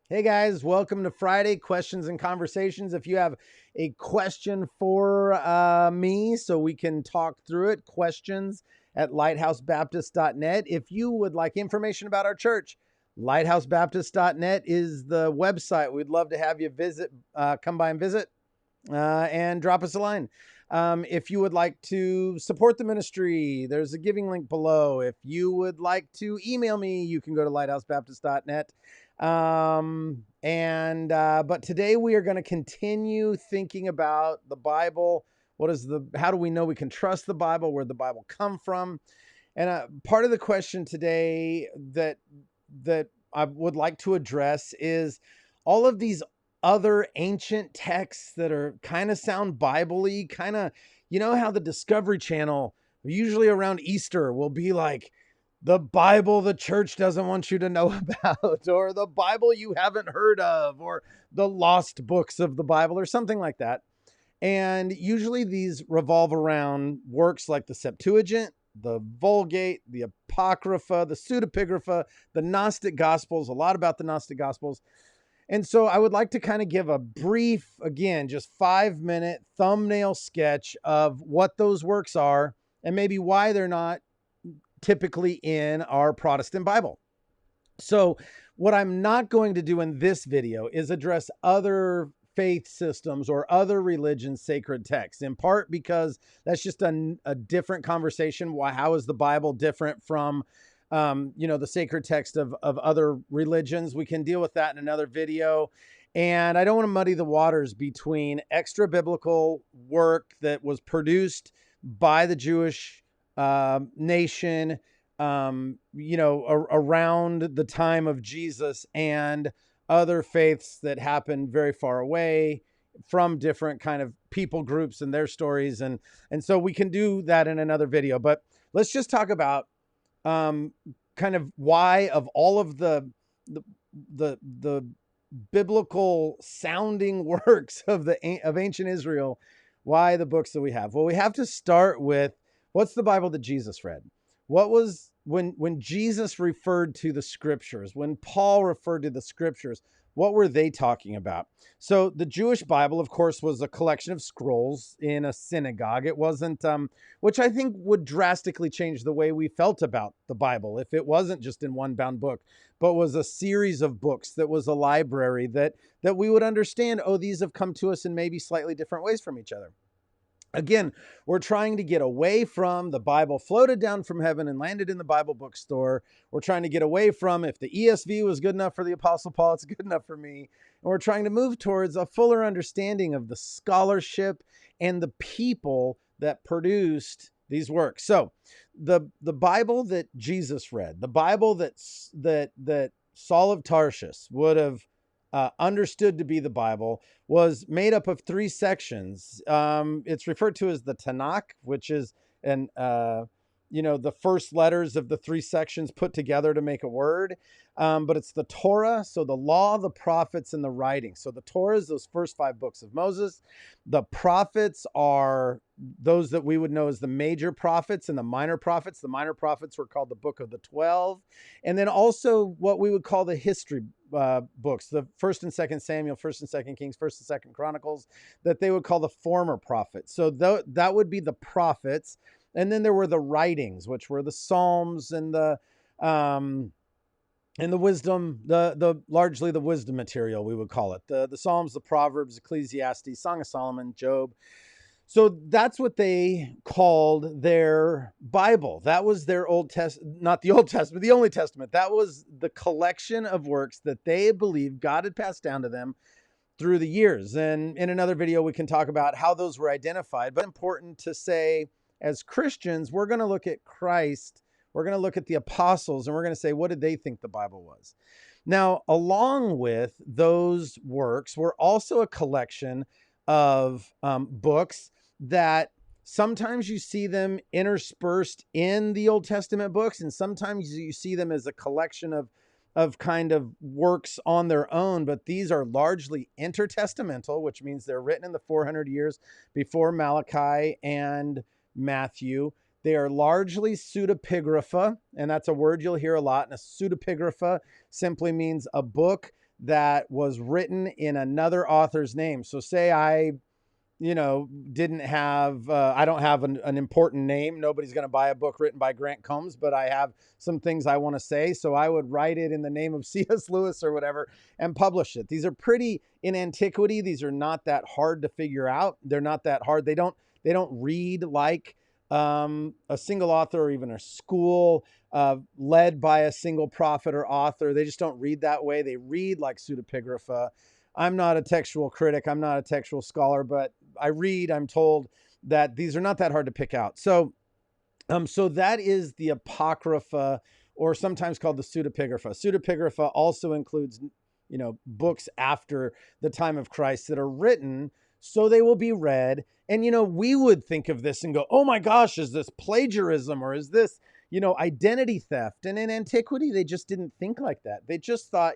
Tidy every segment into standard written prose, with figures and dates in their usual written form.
Hey guys, welcome to Friday Questions and Conversations. If you have a question for me so we can talk through it, questions at lighthousebaptist.net. If you would like information about our church, lighthousebaptist.net is the website. We'd love to have you come by and visit and drop us a line. If you would like to support the ministry, there's a giving link below. If you would like to email me, you can go to lighthousebaptist.net. But today we are going to continue thinking about the Bible. How do we know we can trust the Bible? Where did the Bible come from? And part of the question today that I would like to address is all of these other ancient texts that are kind of sound Bible-y, kind of, you know how the Discovery Channel, usually around Easter, will be like, the Bible the church doesn't want you to know about, or the Bible you haven't heard of, or the lost books of the Bible, or something like that. And usually these revolve around works like the Septuagint, the Vulgate, the Apocrypha, the Pseudepigrapha, the Gnostic Gospels, a lot about the Gnostic Gospels. And so I would like to kind of give a brief, again, just 5-minute thumbnail sketch of what those works are and maybe why they're not typically in our Protestant Bible. So what I'm not going to do in this video is address other faith systems or other religions' sacred texts, in part because that's just a different conversation. How is the Bible different from the sacred text of other religions? We can deal with that in another video. And I don't want to muddy the waters between extra biblical work that was produced by the Jewish nation, around the time of Jesus, and other faiths that happened very far away from different kind of people groups and their stories. And so we can do that in another video, but let's just talk about kind of why, of all of the biblical sounding works of ancient Israel, why the books that we have. Well, we have to start with, what's the Bible that Jesus read? What was, when Jesus referred to the scriptures, when Paul referred to the scriptures, what were they talking about? So the Jewish Bible, of course, was a collection of scrolls in a synagogue. It wasn't, which I think would drastically change the way we felt about the Bible if it wasn't just in one bound book, but was a series of books, that was a library, that we would understand, oh, these have come to us in maybe slightly different ways from each other. Again, we're trying to get away from the Bible floated down from heaven and landed in the Bible bookstore. We're trying to get away from, if the ESV was good enough for the Apostle Paul, it's good enough for me. And we're trying to move towards a fuller understanding of the scholarship and the people that produced these works. So the Bible that Jesus read, the Bible that Saul of Tarshish would have understood to be the Bible, was made up of 3 sections. It's referred to as the Tanakh, which is the first letters of the 3 sections put together to make a word. But it's the Torah, so the law, the prophets, and the writings. So the Torah is those first 5 books of Moses. The prophets are those that we would know as the major prophets and the minor prophets. The minor prophets were called the Book of the 12. And then also what we would call the history books, the 1st and 2nd Samuel, 1st and 2nd Kings, 1st and 2nd Chronicles, that they would call the former prophets. So that would be the prophets. And then there were the writings, which were the Psalms and the wisdom, the largely the wisdom material, we would call it. The Psalms, the Proverbs, Ecclesiastes, Song of Solomon, Job. So that's what they called their Bible. That was their Old Testament, not the Old Testament, the only Testament. That was the collection of works that they believed God had passed down to them through the years. And in another video, we can talk about how those were identified. But important to say, as Christians, we're going to look at Christ, we're going to look at the apostles, and we're going to say, what did they think the Bible was? Now, along with those works were also a collection of books that sometimes you see them interspersed in the Old Testament books, and sometimes you see them as a collection of kind of works on their own, but these are largely intertestamental, which means they're written in the 400 years before Malachi and Matthew. They are largely pseudepigrapha, and that's a word you'll hear a lot. And a pseudepigrapha simply means a book that was written in another author's name. So say I didn't have, I don't have an important name. Nobody's going to buy a book written by Grant Combs, but I have some things I want to say. So I would write it in the name of C.S. Lewis or whatever and publish it. These are pretty, in antiquity, these are not that hard to figure out. They're not that hard. They don't read like a single author or even a school led by a single prophet or author. They just don't read that way. They read like pseudepigrapha. I'm not a textual critic. I'm not a textual scholar, but I'm told that these are not that hard to pick out. So that is the Apocrypha, or sometimes called the pseudepigrapha. Pseudepigrapha also includes, books after the time of Christ that are written so they will be read. And, we would think of this and go, oh my gosh, is this plagiarism, or is this, identity theft? And in antiquity, they just didn't think like that. They just thought,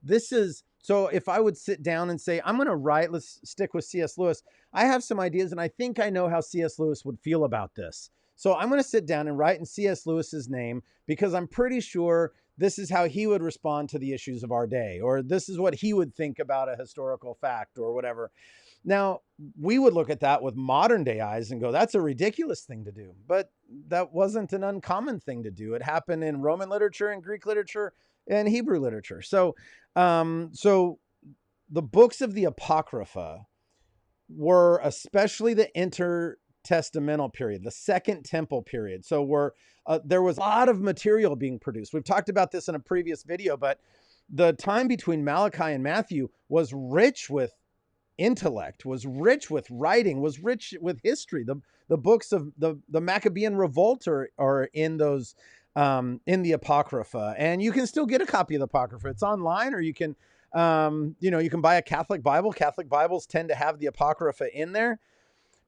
this is, so if I would sit down and say, I'm going to write, let's stick with C.S. Lewis. I have some ideas and I think I know how C.S. Lewis would feel about this. So I'm going to sit down and write in C.S. Lewis's name because I'm pretty sure this is how he would respond to the issues of our day, or this is what he would think about a historical fact or whatever. Now, we would look at that with modern day eyes and go, that's a ridiculous thing to do. But that wasn't an uncommon thing to do. It happened in Roman literature and Greek literature and Hebrew literature. So the books of the Apocrypha were especially the intertestamental period, the Second Temple period. So there was a lot of material being produced. We've talked about this in a previous video, but the time between Malachi and Matthew was rich with intellect, was rich with writing, was rich with history. The books of the Maccabean revolt are in those in the Apocrypha, and you can still get a copy of the Apocrypha. It's online, or you can you can buy a Catholic Bible. Catholic Bibles tend to have the Apocrypha in there.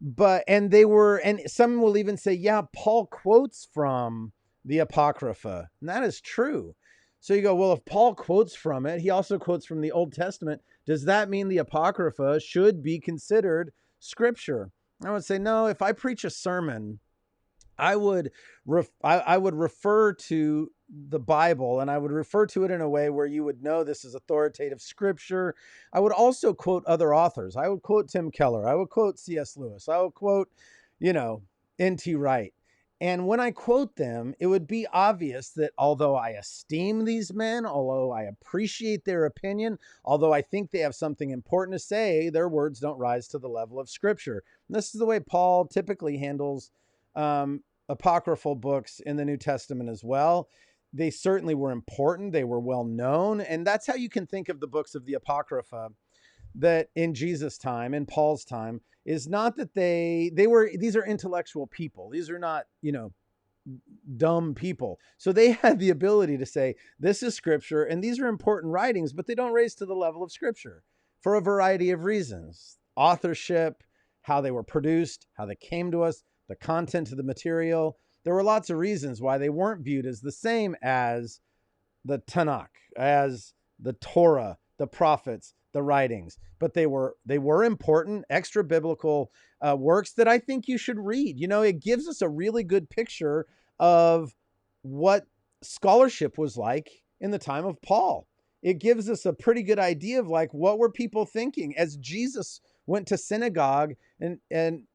And some will even say, yeah, Paul quotes from the Apocrypha. And that is true. So you go, well, if Paul quotes from it, he also quotes from the Old Testament. Does that mean the Apocrypha should be considered scripture? I would say, no. If I preach a sermon, I would refer to the Bible, and I would refer to it in a way where you would know this is authoritative scripture. I would also quote other authors. I would quote Tim Keller. I would quote C.S. Lewis. I would quote, N.T. Wright. And when I quote them, it would be obvious that although I esteem these men, although I appreciate their opinion, although I think they have something important to say, their words don't rise to the level of scripture. And this is the way Paul typically handles apocryphal books in the New Testament as well. They certainly were important. They were well known. And that's how you can think of the books of the Apocrypha that in Jesus' time, in Paul's time, is not that these are intellectual people. These are not, dumb people. So they had the ability to say, this is scripture and these are important writings, but they don't raise to the level of scripture for a variety of reasons. Authorship, how they were produced, how they came to us, the content of the material. There were lots of reasons why they weren't viewed as the same as the Tanakh, as the Torah, the prophets, the writings, but they were important extra biblical works that I think you should read. It gives us a really good picture of what scholarship was like in the time of Paul. It gives us a pretty good idea of like, what were people thinking as Jesus went to synagogue and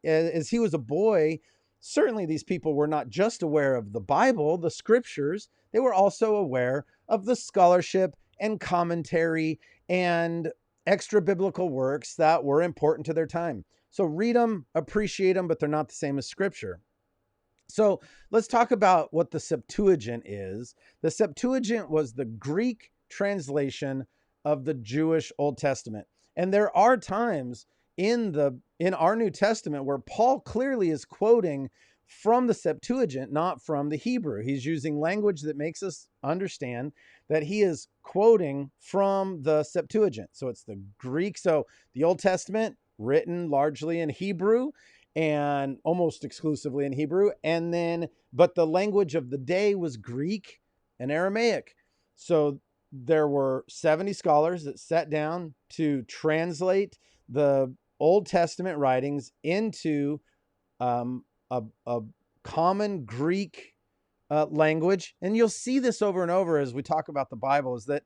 as he was a boy. Certainly these people were not just aware of the Bible, the scriptures, they were also aware of the scholarship and commentary and extra biblical works that were important to their time. So read them, appreciate them, but they're not the same as scripture. So let's talk about what the Septuagint is. The Septuagint was the Greek translation of the Jewish Old Testament. And there are times in our New Testament where Paul clearly is quoting from the Septuagint, not from the Hebrew. He's using language that makes us understand that he is quoting from the Septuagint. So it's the Greek. So the Old Testament written largely in Hebrew and almost exclusively in Hebrew. But the language of the day was Greek and Aramaic. So there were 70 scholars that sat down to translate the Old Testament writings into a common Greek language. And you'll see this over and over as we talk about the Bible, is that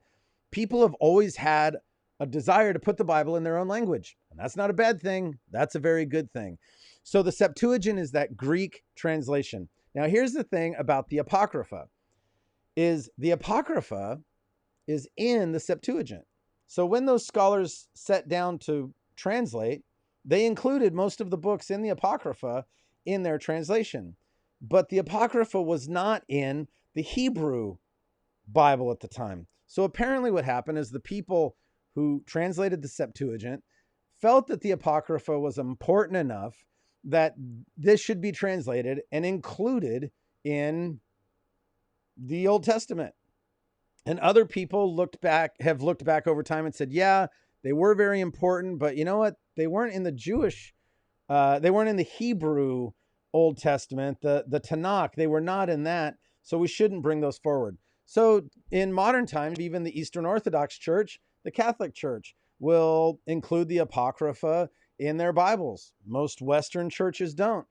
people have always had a desire to put the Bible in their own language. And that's not a bad thing. That's a very good thing. So the Septuagint is that Greek translation. Now, here's the thing about the Apocrypha, is the Apocrypha is in the Septuagint. So when those scholars sat down to translate, they included most of the books in the Apocrypha in their translation. But the Apocrypha was not in the Hebrew Bible at the time. So apparently what happened is the people who translated the Septuagint felt that the Apocrypha was important enough that this should be translated and included in the Old Testament. And other people have looked back over time and said, yeah, they were very important, but you know what? They weren't in the they weren't in the Hebrew Old Testament, the Tanakh. They were not in that. So we shouldn't bring those forward. So in modern times, even the Eastern Orthodox Church, the Catholic Church, will include the Apocrypha in their Bibles. Most Western churches don't.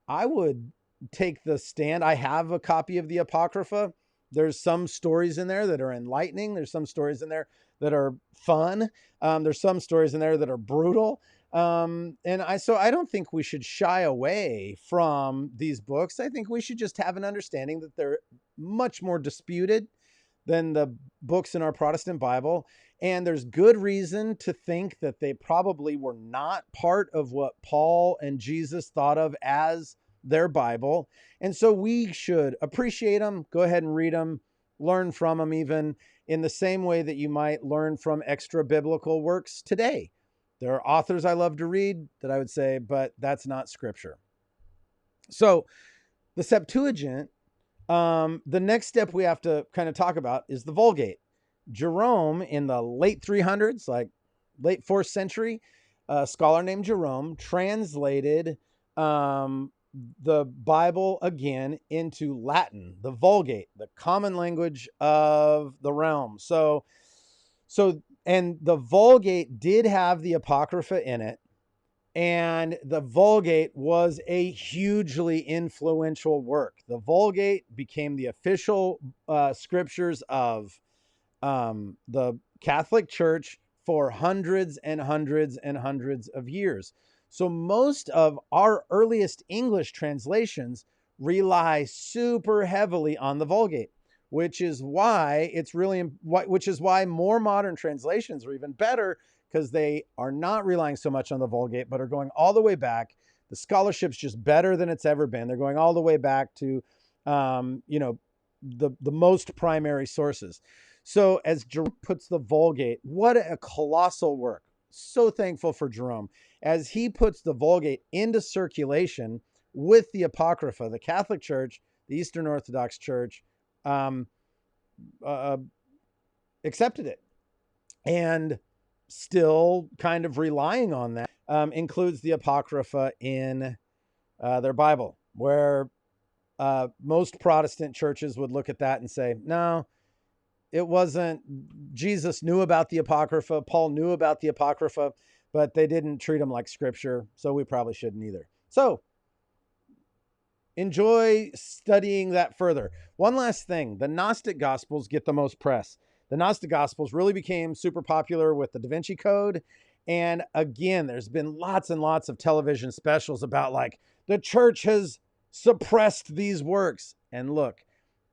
I would take the stand. I have a copy of the Apocrypha. There's some stories in there that are enlightening. There's some stories in there that are fun. There's some stories in there that are brutal. So I don't think we should shy away from these books. I think we should just have an understanding that they're much more disputed than the books in our Protestant Bible. And there's good reason to think that they probably were not part of what Paul and Jesus thought of as their Bible. And so we should appreciate them, go ahead and read them, learn from them, even in the same way that you might learn from extra biblical works today. There are authors I love to read that I would say, but that's not scripture. So the Septuagint, the next step we have to kind of talk about is the Vulgate. Jerome, in the late 300s, like late 4th century, a scholar named Jerome translated the Bible again into Latin, the Vulgate, the common language of the realm. And the Vulgate did have the Apocrypha in it, and the Vulgate was a hugely influential work. The Vulgate became the official scriptures of the Catholic Church for hundreds and hundreds and hundreds of years. So most of our earliest English translations rely super heavily on the Vulgate, which is why more modern translations are even better, because they are not relying so much on the Vulgate, but are going all the way back. The scholarship's just better than it's ever been. They're going all the way back to, the most primary sources. So as Jerome puts the Vulgate, what a colossal work. So thankful for Jerome. As he puts the Vulgate into circulation with the Apocrypha, the Catholic Church, the Eastern Orthodox Church, accepted it. And still kind of relying on that, includes the Apocrypha in their Bible, where most Protestant churches would look at that and say, no, it wasn't. Jesus knew about the Apocrypha. Paul knew about the Apocrypha, but they didn't treat them like scripture, so we probably shouldn't either. So enjoy studying that further. One last thing, the Gnostic Gospels get the most press. The Gnostic Gospels really became super popular with the Da Vinci Code. And again, there's been lots and lots of television specials about like the church has suppressed these works. And look,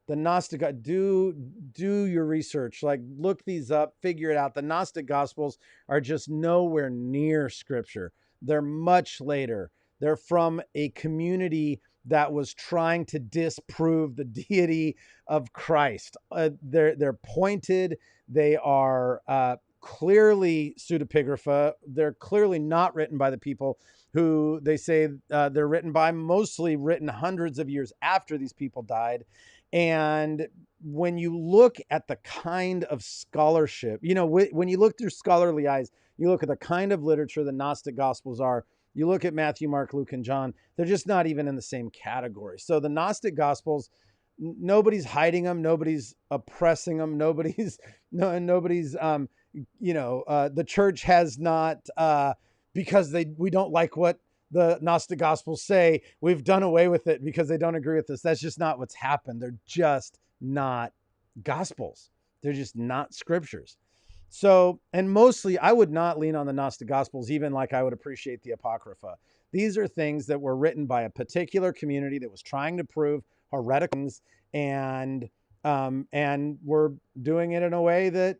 the Gnostic, do your research, like look these up, figure it out. The Gnostic Gospels are just nowhere near scripture. They're much later. They're from a community that was trying to disprove the deity of Christ. They're pointed. They are clearly pseudepigrapha. They're clearly not written by the people who they say they're written by, mostly written hundreds of years after these people died. And when you look at the kind of scholarship, when you look through scholarly eyes, you look at the kind of literature the Gnostic Gospels are, you look at Matthew, Mark, Luke, and John, they're just not even in the same category. So the Gnostic Gospels, nobody's hiding them. Nobody's oppressing them. The church has not, because we don't like what the Gnostic Gospels say, we've done away with it because they don't agree with us. That's just not what's happened. They're just not Gospels. They're just not scriptures. So, and mostly I would not lean on the Gnostic Gospels, even like I would appreciate the Apocrypha. These are things that were written by a particular community that was trying to prove heretical things, and were doing it in a way that,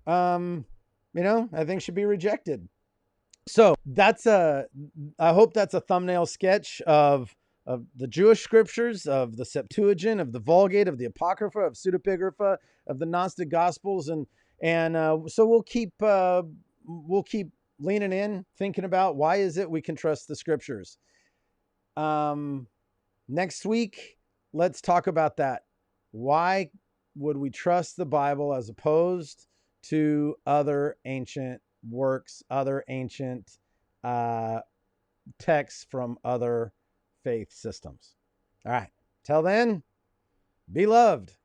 I think should be rejected. So I hope that's a thumbnail sketch of the Jewish scriptures, of the Septuagint, of the Vulgate, of the Apocrypha, of Pseudepigrapha, of the Gnostic Gospels, and so we'll keep leaning in, thinking about why is it we can trust the scriptures. Next week, let's talk about that. Why would we trust the Bible as opposed to other ancient works, other ancient texts from other faith systems? All right. Till then, be loved.